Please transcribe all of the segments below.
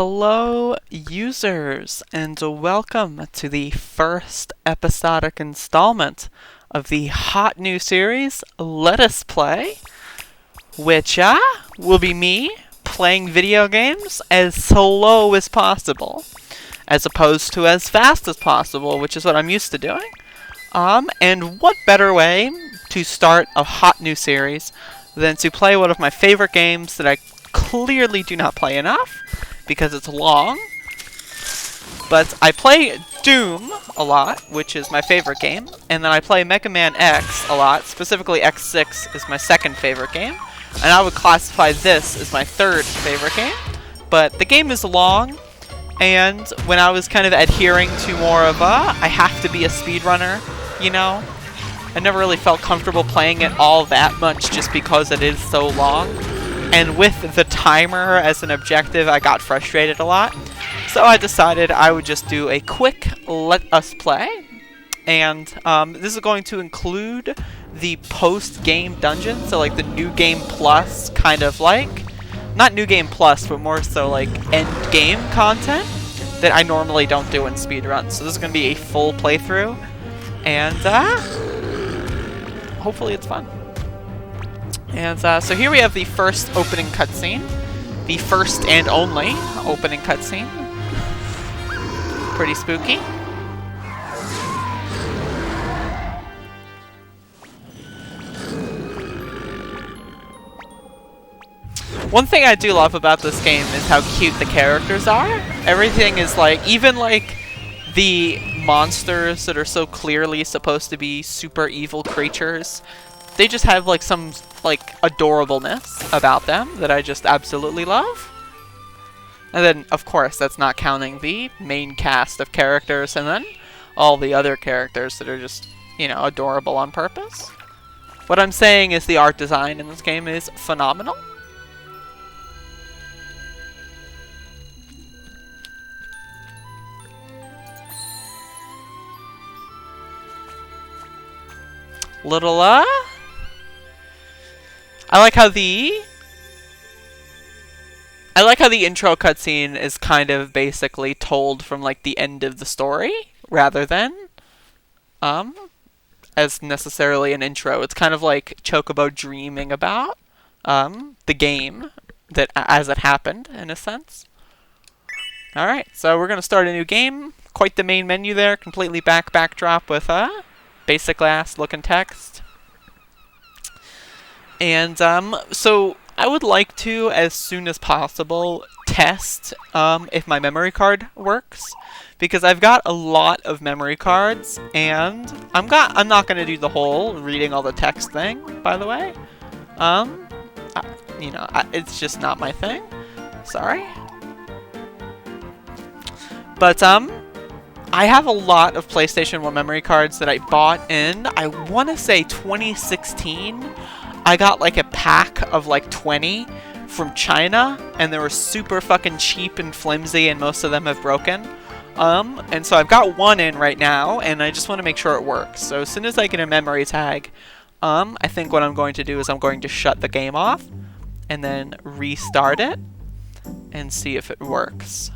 Hello, users, and welcome to the first episodic installment of the hot new series, Let Us Play, which will be me playing video games as slow as possible, as opposed to as fast as possible, which is what I'm used to doing. And what better way to start a hot new series than to play one of my favorite games that I clearly do not play enough, because it's long. But I play Doom a lot, which is my favorite game, and then I play Mega Man X a lot, specifically X6 is my second favorite game, and I would classify this as my third favorite game. But the game is long, and when I was kind of adhering to more of I have to be a speedrunner, you know, I never really felt comfortable playing it all that much just because it is so long. And with the timer as an objective, I got frustrated a lot. So I decided I would just do a quick Let Us Play. And this is going to include the post-game dungeon. So like the New Game Plus kind of like, not New Game Plus, but more so like end game content that I normally don't do in speedruns. So this is going to be a full playthrough. And hopefully it's fun. And so here we have the first opening cutscene. The first and only opening cutscene. Pretty spooky. One thing I do love about this game is how cute the characters are. Everything is like, even like the monsters that are so clearly supposed to be super evil creatures, they just have like some like adorableness about them that I just absolutely love. And then of course that's not counting the main cast of characters and then all the other characters that are just, you know, adorable on purpose. What I'm saying is the art design in this game is phenomenal. Little I like how the intro cutscene is kind of basically told from like the end of the story rather than as necessarily an intro. It's kind of like Chocobo dreaming about the game that as it happened in a sense. All right, so we're gonna start a new game. Quite the main menu there, completely backdrop with basic glass looking text. And so I would like to, as soon as possible, test if my memory card works, because I've got a lot of memory cards, and I'm not gonna do the whole reading all the text thing, by the way. You know, it's just not my thing. Sorry. But I have a lot of PlayStation 1 memory cards that I bought in, I want to say 2016. I got like a pack of like 20 from China, and they were super fucking cheap and flimsy, and most of them have broken. And so I've got one in right now, and I just want to make sure it works. So as soon as I get a memory tag, I think what I'm going to do is I'm going to shut the game off, and then restart it, and see if it works.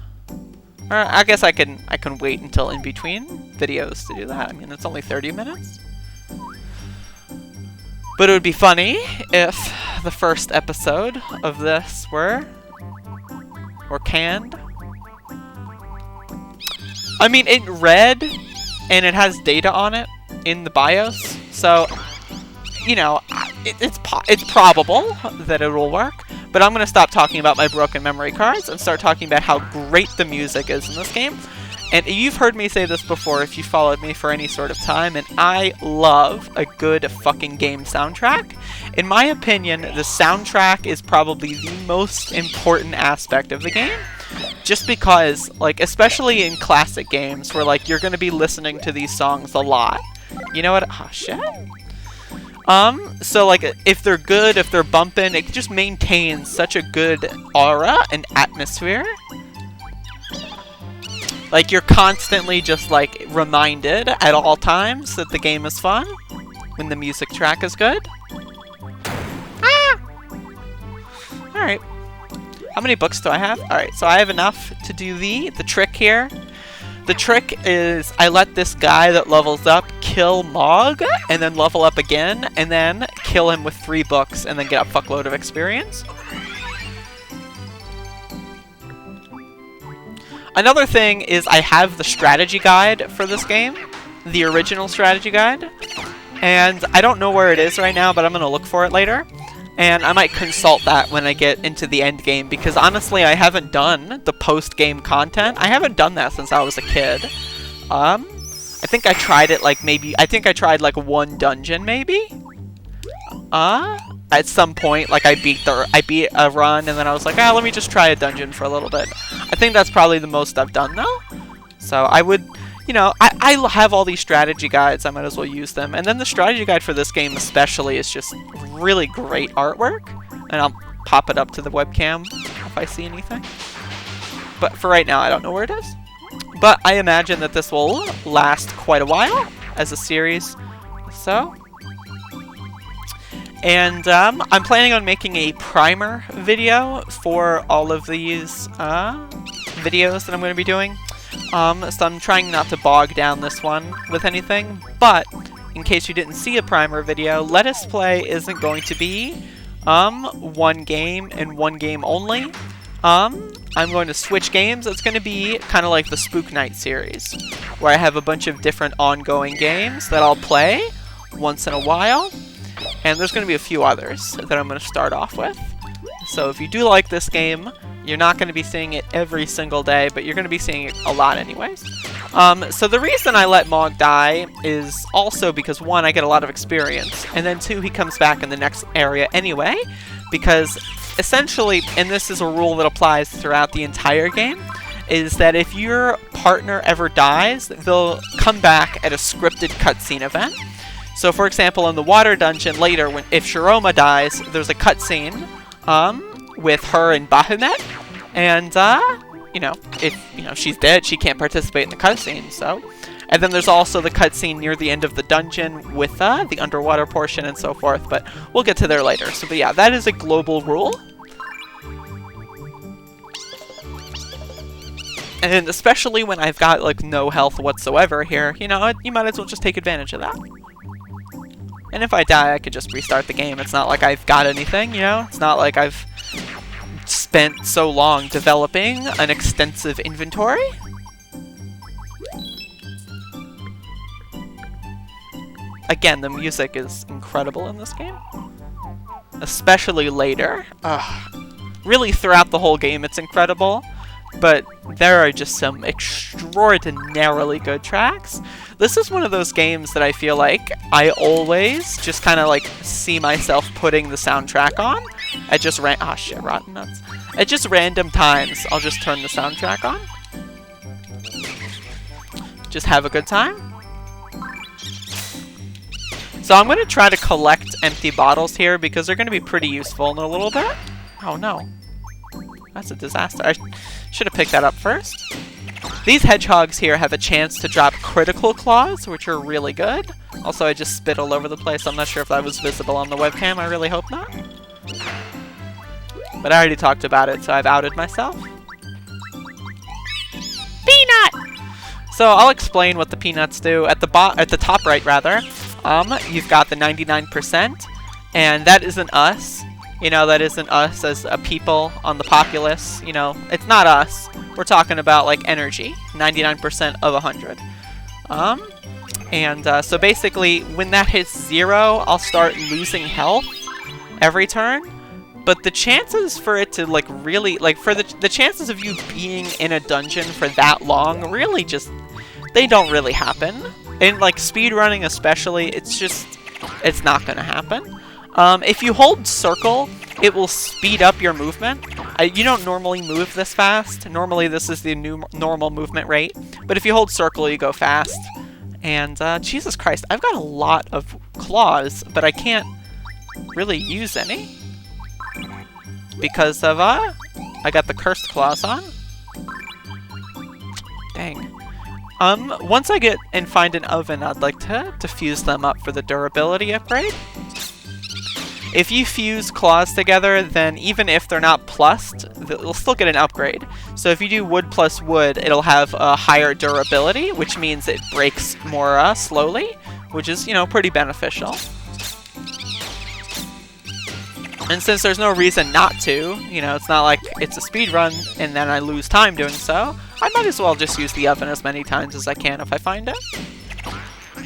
I guess I can wait until in between videos to do that. I mean, it's only 30 minutes. But it would be funny if the first episode of this were canned. I mean, it read, and it has data on it in the BIOS, so, you know, it's probable that it will work. But I'm going to stop talking about my broken memory cards and start talking about how great the music is in this game. And you've heard me say this before if you followed me for any sort of time, and I love a good fucking game soundtrack. In my opinion, the soundtrack is probably the most important aspect of the game. Just because, like, especially in classic games where, like, you're going to be listening to these songs a lot. You know what? Oh, shit. So, like, if they're good, if they're bumping, it just maintains such a good aura and atmosphere. Like, you're constantly just, like, reminded at all times that the game is fun when the music track is good. Ah! Alright. How many books do I have? Alright, so I have enough to do the trick here. The trick is I let this guy that levels up kill Mog, and then level up again, and then kill him with 3 books, and then get a fuckload of experience. Another thing is I have the strategy guide for this game, the original strategy guide, and I don't know where it is right now, but I'm going to look for it later. And I might consult that when I get into the end game, because honestly I haven't done the post-game content. I haven't done that since I was a kid. I think I tried it like I tried like 1 dungeon maybe? At some point, like I beat a run and then I was like, let me just try a dungeon for a little bit. I think that's probably the most I've done though. So I would, you know, I have all these strategy guides, I might as well use them. And then the strategy guide for this game especially is just really great artwork. And I'll pop it up to the webcam if I see anything. But for right now, I don't know where it is. But I imagine that this will last quite a while as a series. So. And I'm planning on making a primer video for all of these videos that I'm going to be doing. So I'm trying not to bog down this one with anything, but in case you didn't see a primer video, Let Us Play isn't going to be 1 game and 1 game only. I'm going to switch games. It's going to be kind of like the Spook Night series, where I have a bunch of different ongoing games that I'll play once in a while. And there's going to be a few others that I'm going to start off with. So if you do like this game, you're not going to be seeing it every single day, but you're going to be seeing it a lot anyways. So the reason I let Mog die is also because 1, I get a lot of experience, and then 2, he comes back in the next area anyway, because essentially, and this is a rule that applies throughout the entire game, is that if your partner ever dies, they'll come back at a scripted cutscene event. So, for example, in the water dungeon later, if Shoroma dies, there's a cutscene with her and Bahamut, and you know, if she's dead, she can't participate in the cutscene. So, and then there's also the cutscene near the end of the dungeon with the underwater portion and so forth. But we'll get to there later. So, but yeah, that is a global rule, and especially when I've got like no health whatsoever here, you know, you might as well just take advantage of that. And if I die, I could just restart the game. It's not like I've got anything, you know? It's not like I've spent so long developing an extensive inventory. Again, the music is incredible in this game. Especially later. Really, throughout the whole game, it's incredible. But there are just some extraordinarily good tracks. This is one of those games that I feel like I always just kind of like see myself putting the soundtrack on at just rotten nuts. At just random times, I'll just turn the soundtrack on. Just have a good time. So I'm going to try to collect empty bottles here because they're going to be pretty useful in a little bit. Oh no. That's a disaster. I should have picked that up first. These hedgehogs here have a chance to drop critical claws, which are really good. Also, I just spit all over the place. I'm not sure if that was visible on the webcam. I really hope not. But I already talked about it, so I've outed myself. Peanut! So I'll explain what the peanuts do. At the top right, rather, you've got the 99%, and that isn't us. You know, that isn't us as a people on the populace. You know, it's not us. We're talking about, like, energy. 99% of 100. So basically, when that hits 0, I'll start losing health every turn. But the chances for it to, like, really... Like, for the chances of you being in a dungeon for that long, really just... They don't really happen. In, like, speedrunning especially, it's just... It's not gonna happen. If you hold circle, it will speed up your movement. You don't normally move this fast. Normally, this is the new normal movement rate. But if you hold circle, you go fast. And, Jesus Christ, I've got a lot of claws, but I can't really use any. Because of, I got the cursed claws on. Dang. Once I get and find an oven, I'd like to fuse them up for the durability upgrade. if you fuse claws together, then even if they're not plussed, they'll still get an upgrade. So if you do wood plus wood, it'll have a higher durability, which means it breaks more slowly, which is, you know, pretty beneficial. And since there's no reason not to, you know, it's not like it's a speed run and then I lose time doing so, I might as well just use the oven as many times as I can if I find it.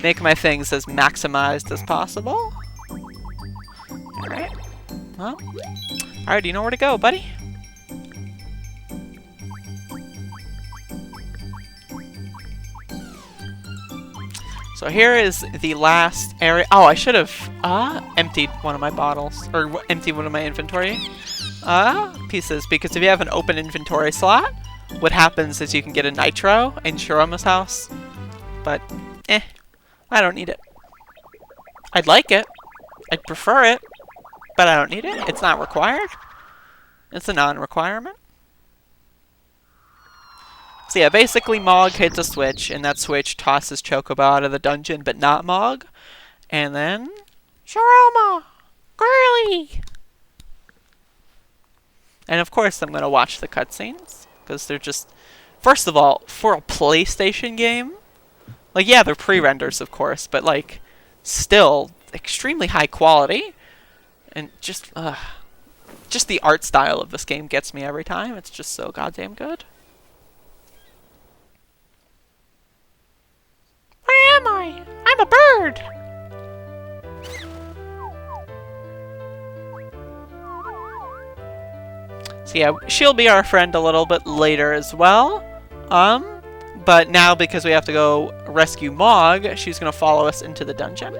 Make my things as maximized as possible. Alright. Well. Alright, you know where to go, buddy? So here is the last area. Oh, I should have emptied one of my bottles, or emptied one of my inventory pieces, because if you have an open inventory slot, what happens is you can get a nitro in Shoroma's house, but I don't need it. I'd like it. I'd prefer it, but I don't need it. It's not required. It's a non-requirement. So yeah, basically Mog hits a switch, and that switch tosses Chocobo out of the dungeon, but not Mog. And then... Shoroma! Girly! And of course I'm going to watch the cutscenes, because they're just... First of all, for a PlayStation game, like, yeah, they're pre-renders, of course, but, like, still extremely high quality. And just the art style of this game gets me every time. It's just so goddamn good. Where am I? I'm a bird! So yeah, she'll be our friend a little bit later as well. But now because we have to go rescue Mog, she's gonna follow us into the dungeon.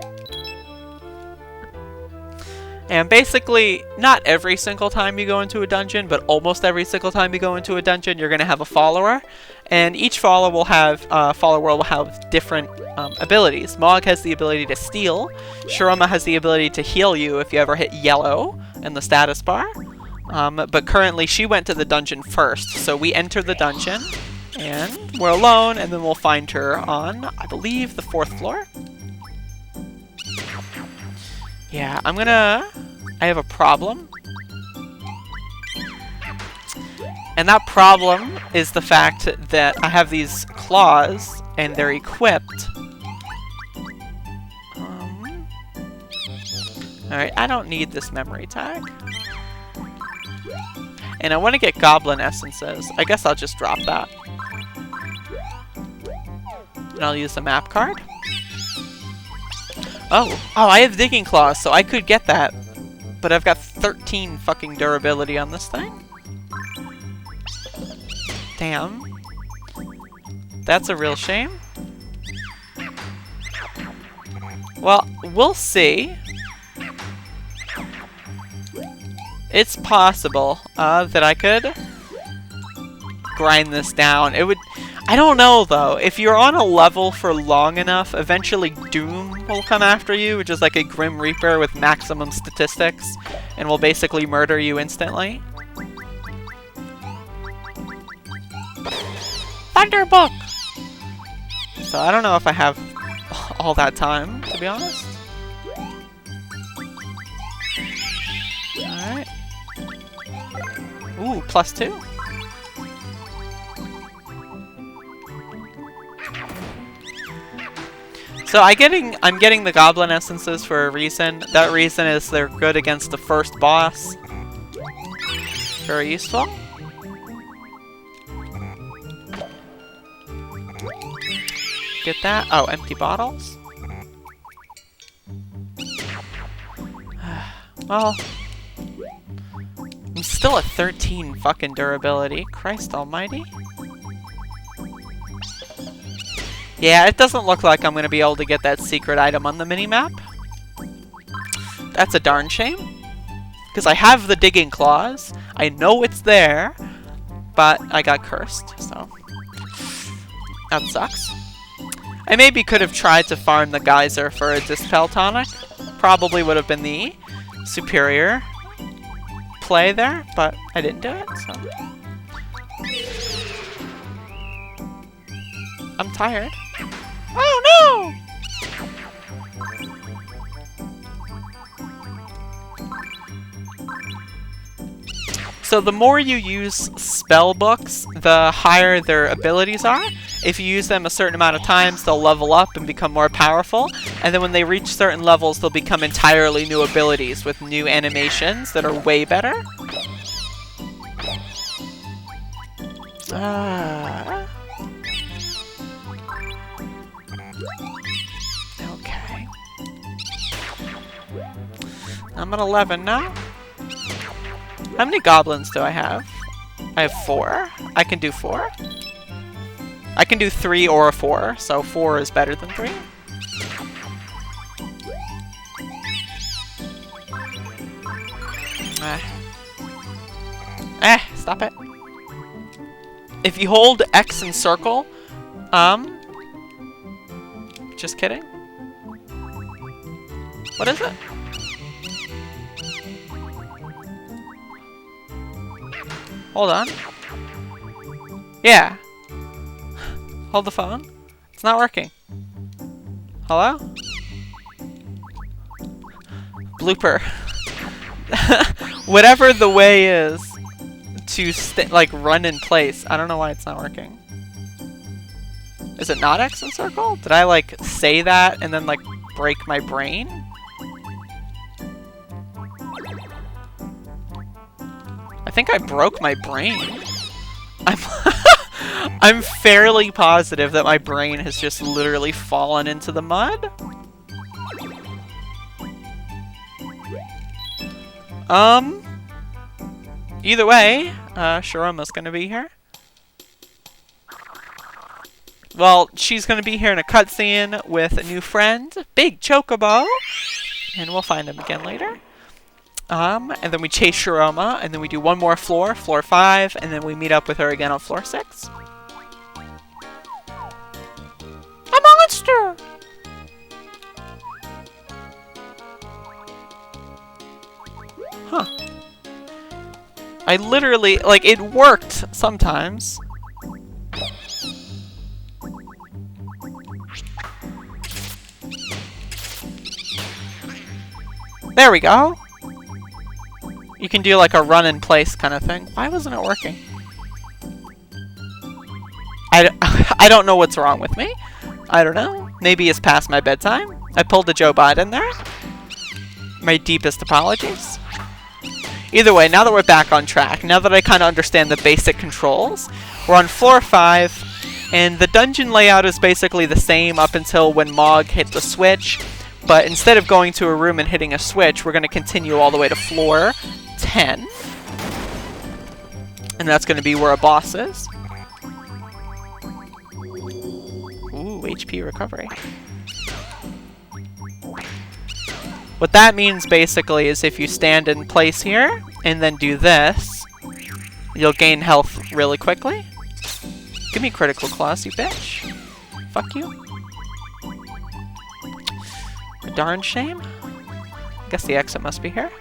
And basically, not every single time you go into a dungeon, but almost every single time you go into a dungeon, you're gonna have a follower. And each follower will have different abilities. Mog has the ability to steal. Shoroma has the ability to heal you if you ever hit yellow in the status bar. But currently she went to the dungeon first, so we enter the dungeon, and we're alone, and then we'll find her on, I believe, the 4th floor. Yeah, I have a problem. And that problem is the fact that I have these claws, and they're equipped. Alright, I don't need this memory tag. And I want to get goblin essences. I guess I'll just drop that. And I'll use the map card. Oh, I have digging claws, so I could get that. But I've got 13 fucking durability on this thing. Damn. That's a real shame. Well, we'll see. It's possible that I could grind this down. It would... I don't know, though. If you're on a level for long enough, eventually Doom will come after you, which is like a Grim Reaper with maximum statistics, and will basically murder you instantly. Thunderbook! So I don't know if I have all that time, to be honest. Alright. Ooh, +2. So I'm getting the goblin essences for a reason. That reason is they're good against the first boss. Very useful. Get that. Oh, empty bottles. Well, I'm still at 13 fucking durability. Christ almighty. Yeah, it doesn't look like I'm going to be able to get that secret item on the minimap. That's a darn shame. Because I have the digging claws. I know it's there. But I got cursed, so... that sucks. I maybe could have tried to farm the geyser for a Dispel Tonic. Probably would have been the superior play there, but I didn't do it, so... I'm tired. Oh no! So the more you use spell books, the higher their abilities are. If you use them a certain amount of times, they'll level up and become more powerful. And then when they reach certain levels, they'll become entirely new abilities with new animations that are way better. Okay. I'm at 11 now. How many goblins do I have? I have 4. I can do 4. I can do 3 or a 4, so 4 is better than 3. Stop it. If you hold X and circle, just kidding. What is it? Hold on. Yeah. Hold the phone. It's not working. Hello? Blooper. Whatever the way is to like run in place. I don't know why it's not working. Is it not X and circle? Did I like say that and then like break my brain? I think I broke my brain. I'm fairly positive that my brain has just literally fallen into the mud. Either way, Shoroma's gonna be here. Well, she's gonna be here in a cutscene with a new friend, Big Chocobo, and we'll find him again later. And then we chase Shoroma, and then we do one more floor, floor 5, and then we meet up with her again on floor 6. A monster! Huh. I literally, like, it worked sometimes. There we go. You can do like a run in place kind of thing. Why wasn't it working? I don't know what's wrong with me. I don't know. Maybe it's past my bedtime. I pulled a Joe Biden there. My deepest apologies. Either way, now that we're back on track, now that I kind of understand the basic controls, we're on floor 5, and the dungeon layout is basically the same up until when Mog hit the switch. But instead of going to a room and hitting a switch, we're going to continue all the way to floor 10. And that's going to be where a boss is. Ooh, HP recovery. What that means basically is if you stand in place here and then do this, you'll gain health really quickly. Give me critical claws, you bitch. Fuck you. A darn shame. I guess the exit must be here.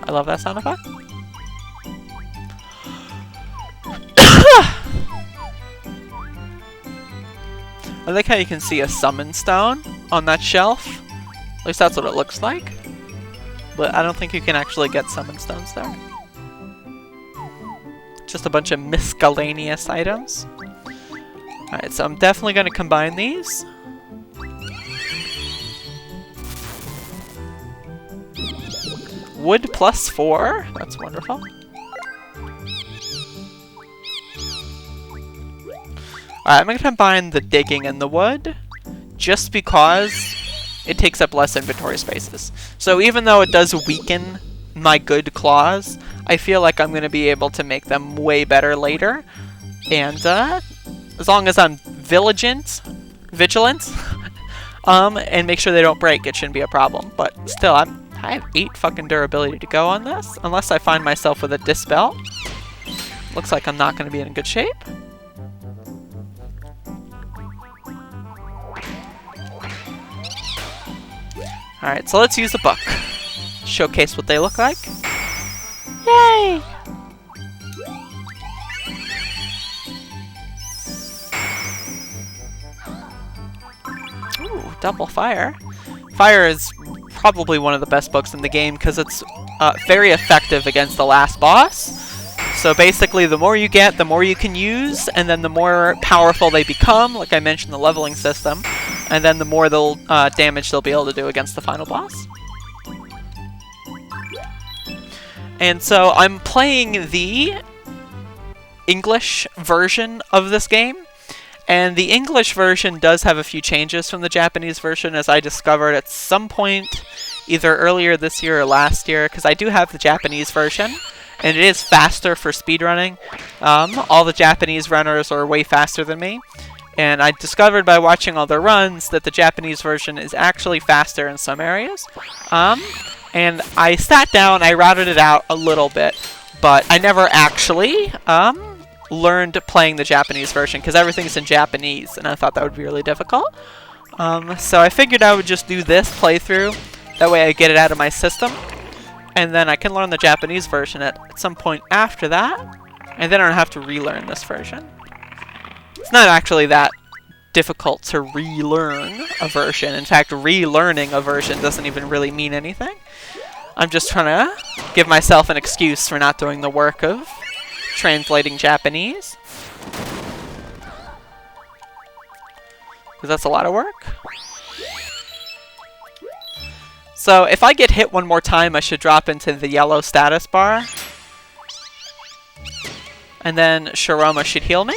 I love that sound effect. I like how you can see a summon stone on that shelf. At least that's what it looks like. But I don't think you can actually get summon stones there. Just a bunch of miscellaneous items. Alright, so I'm definitely going to combine these. Wood plus 4. That's wonderful. Alright, I'm going to combine the digging and the wood, just because it takes up less inventory spaces. So even though it does weaken my good claws, I feel like I'm going to be able to make them way better later. And as long as I'm vigilant, and make sure they don't break, it shouldn't be a problem. But still, I have 8 fucking durability to go on this, unless I find myself with a dispel. Looks like I'm not going to be in good shape. Alright, so let's use the book. Showcase what they look like. Yay! double fire. Fire is probably one of the best books in the game because it's very effective against the last boss. So basically, the more you get, the more you can use, and then the more powerful they become, like I mentioned, the leveling system, and then the more damage they'll be able to do against the final boss. And so I'm playing the English version of this game, and the English version does have a few changes from the Japanese version, as I discovered at some point, either earlier this year or last year, because I do have the Japanese version. And it is faster for speedrunning. All the Japanese runners are way faster than me. And I discovered by watching all their runs that the Japanese version is actually faster in some areas. And I sat down, I routed it out a little bit, but I never actually learned playing the Japanese version because everything's in Japanese, and I thought that would be really difficult. So I figured I would just do this playthrough. That way I get it out of my system. And then I can learn the Japanese version at some point after that. And then I don't have to relearn this version. It's not actually that difficult to relearn a version. In fact, relearning a version doesn't even really mean anything. I'm just trying to give myself an excuse for not doing the work of translating Japanese. Because that's a lot of work. So if I get hit one more time, I should drop into the yellow status bar. And then Shoroma should heal me.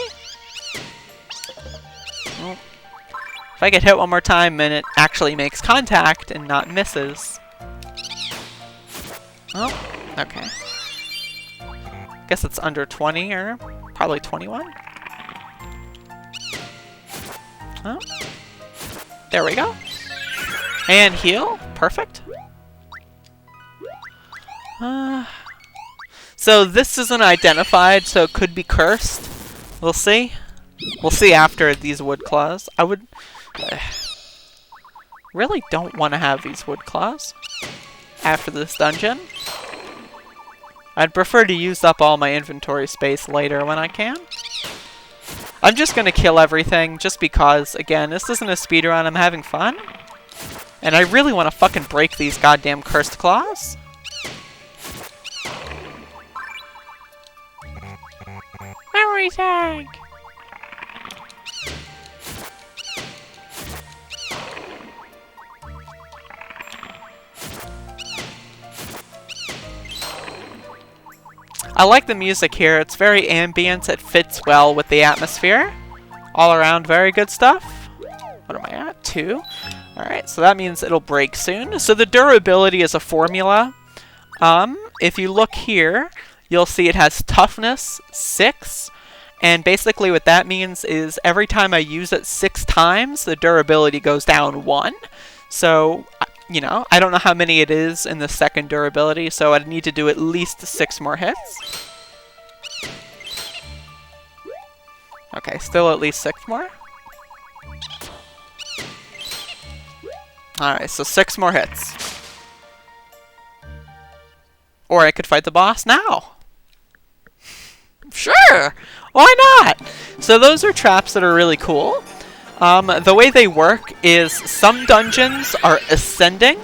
Well, if I get hit one more time and it actually makes contact and not misses. Oh, okay. Guess it's under 20 or probably 21. Oh. There we go. And heal. Perfect. So this isn't identified, so it could be cursed. We'll see. We'll see after these wood claws. I would really don't want to have these wood claws after this dungeon. I'd prefer to use up all my inventory space later when I can. I'm just going to kill everything just because, again, this isn't a speedrun. I'm having fun. And I really want to fucking break these goddamn cursed claws. Memory tag! I like the music here. It's very ambient. It fits well with the atmosphere. All around, very good stuff. What am I at? 2. Alright, so that means it'll break soon. So the durability is a formula. If you look here, you'll see it has toughness 6. And basically what that means is every time I use it 6 times, the durability goes down 1. So, you know, I don't know how many it is in the second durability, so I'd need to do at least 6 more hits. Okay, still at least 6 more. Alright, so 6 more hits. Or I could fight the boss now. Sure! Why not? So those are traps that are really cool. The way they work is some dungeons are ascending.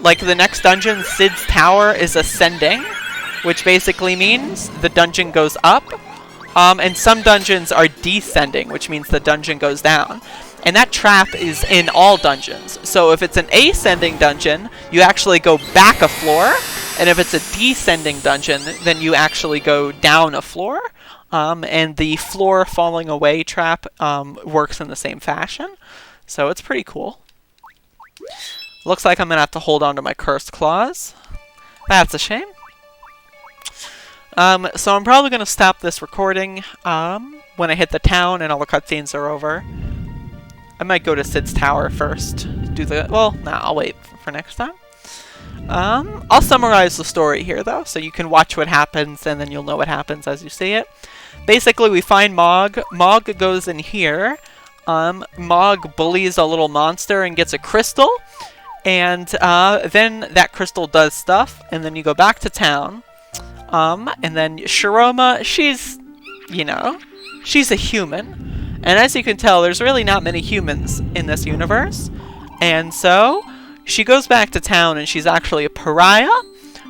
Like the next dungeon, Sid's Tower, is ascending, which basically means the dungeon goes up. And some dungeons are descending, which means the dungeon goes down. And that trap is in all dungeons. So if it's an ascending dungeon, you actually go back a floor. And if it's a descending dungeon, then you actually go down a floor. And the floor falling away trap works in the same fashion. So it's pretty cool. Looks like I'm going to have to hold on to my cursed claws. That's a shame. So I'm probably going to stop this recording when I hit the town and all the cutscenes are over. I might go to Sid's Tower first. Well, nah, I'll wait for next time. I'll summarize the story here, though, so you can watch what happens, and then you'll know what happens as you see it. Basically, we find Mog. Mog goes in here. Mog bullies a little monster and gets a crystal. And then that crystal does stuff, and then you go back to town. And then Shoroma, she's, you know, she's a human. And as you can tell, there's really not many humans in this universe. And so she goes back to town, and she's actually a pariah.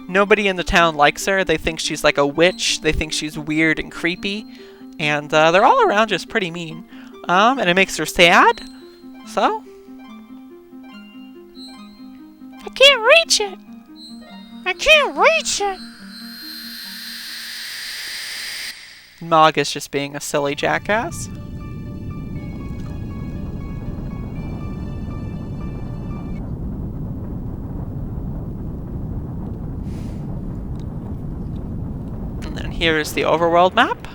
Nobody in the town likes her. They think she's like a witch. They think she's weird and creepy. And they're all around just pretty mean. And it makes her sad. So I can't reach it. I can't reach it. Mog is just being a silly jackass. And then here's the Overworld map.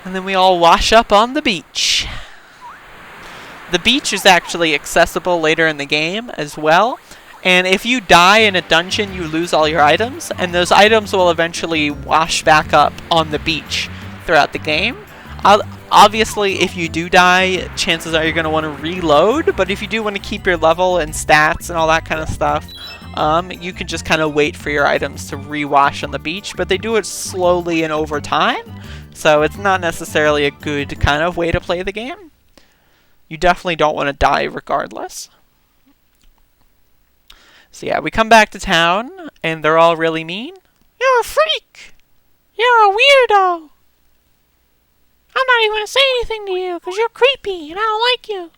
And then we all wash up on the beach. The beach is actually accessible later in the game as well. And if you die in a dungeon, you lose all your items. And those items will eventually wash back up on the beach throughout the game. Obviously, if you do die, chances are you're going to want to reload. But if you do want to keep your level and stats and all that kind of stuff, you can just kind of wait for your items to rewash on the beach. But they do it slowly and over time. So it's not necessarily a good kind of way to play the game. You definitely don't want to die regardless. So yeah, we come back to town, and they're all really mean. You're a freak. You're a weirdo. I'm not even going to say anything to you, because you're creepy, and I don't like you.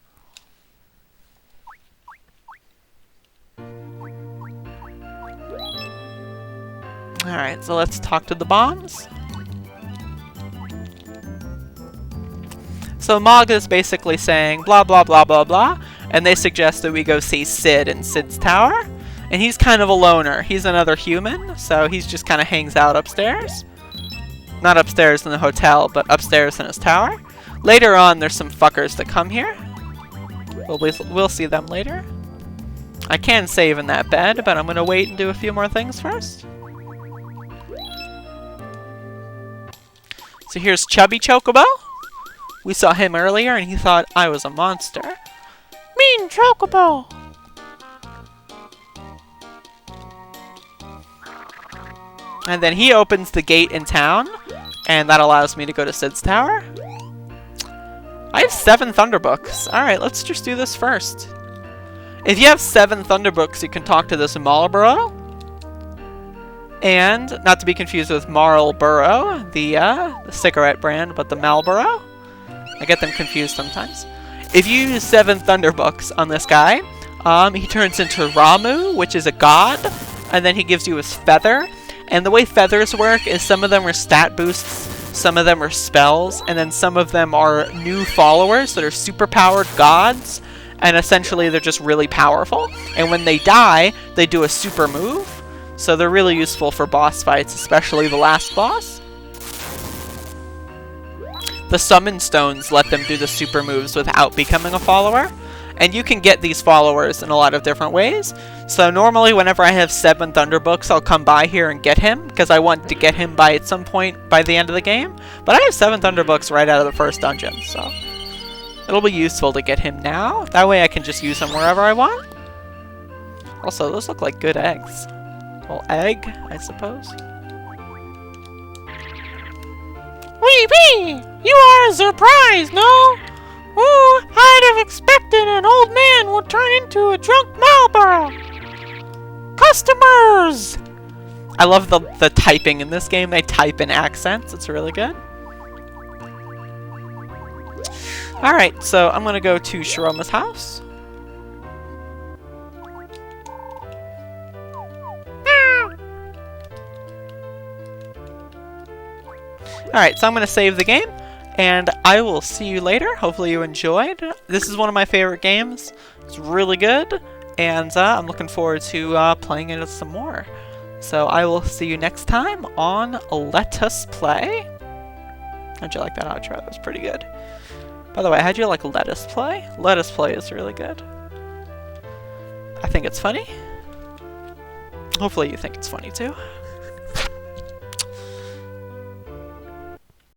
Alright, so let's talk to the bombs. So Mog is basically saying blah blah blah blah blah, and they suggest that we go see Sid in Sid's tower. And he's kind of a loner. He's another human, so he's just kind of hangs out upstairs. Not upstairs in the hotel, but upstairs in his tower. Later on, there's some fuckers that come here. We'll see them later. I can save in that bed, but I'm going to wait and do a few more things first. So here's Chubby Chocobo. We saw him earlier, and he thought I was a monster. Mean Chocobo! And then he opens the gate in town, and that allows me to go to Sid's tower. I have 7 Thunderbooks. Alright, let's just do this first. If you have 7 Thunderbooks, you can talk to this Marlboro. And, not to be confused with Marlboro, the cigarette brand, but the Marlboro. I get them confused sometimes. If you use 7 Thunderbooks on this guy, he turns into Ramu, which is a god, and then he gives you his feather. And the way feathers work is some of them are stat boosts, some of them are spells, and then some of them are new followers that are super-powered gods, and essentially they're just really powerful. And when they die, they do a super move, so they're really useful for boss fights, especially the last boss. The summon stones let them do the super moves without becoming a follower. And you can get these followers in a lot of different ways. So normally whenever I have 7 Thunderbooks, I'll come by here and get him, because I want to get him by at some point by the end of the game. But I have 7 Thunderbooks right out of the first dungeon, so it'll be useful to get him now. That way I can just use him wherever I want. Also, those look like good eggs. Well, egg, I suppose. Wee wee! You are a surprise, no? Ooh, I'd have expected an old man would turn into a drunk Marlboro. Customers! I love the typing in this game. They type in accents. It's really good. Alright, so I'm going to go to Shoroma's house. Alright, so I'm going to save the game, and I will see you later. Hopefully you enjoyed. This is one of my favorite games. It's really good, and I'm looking forward to playing it some more. So I will see you next time on Let Us Play. How'd you like that outro? That was pretty good. By the way, how'd you like Let Us Play? Let Us Play is really good. I think it's funny. Hopefully you think it's funny too.